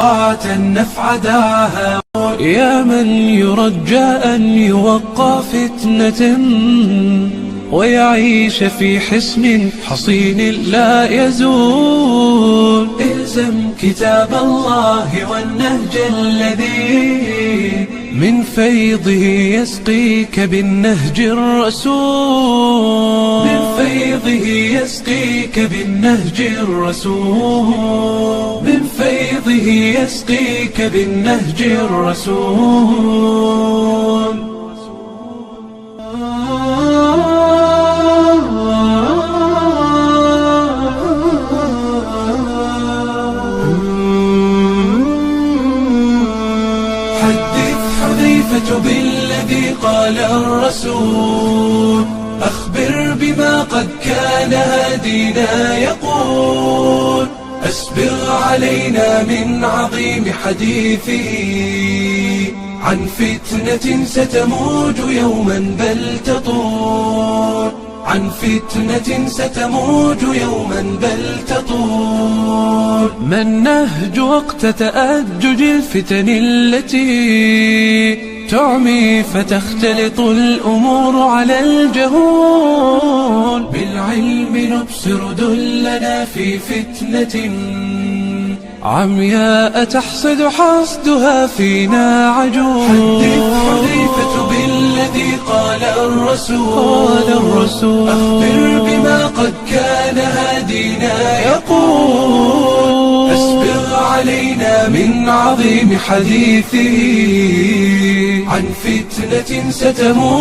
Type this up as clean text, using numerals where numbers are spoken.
النفع داها. يا من يرجى أن يوقى فتنة ويعيش في حصن حصين لا يزول، الزم كتاب الله والنهج الذي من فيضه يسقيك بالنهج الرسول، من فيضه يسقيك بالنهج الرسول، من فيضه يسقيك بالنهج الرسول. حدث حذيفة بالذي قال الرسول، أخبر بما قد كان هادينا يقول، أسبغ علينا من عظيم حديثه عن فتنة ستموج يوما بل تطول، عن فتنة ستموج يوما بل تطول. ما النهج وقت تأجج الفتن التي تعمي فتختلط الأمور على الجهول، بالعلم نبصر دلنا في فتنة عمياء تحصد حصدها فينا عجول. حدث حذيفة بالذي قال الرسول، أخبر بما قد كان هادينا يقول، أسبغ علينا من عظيم حديثه عن فتنة ستموت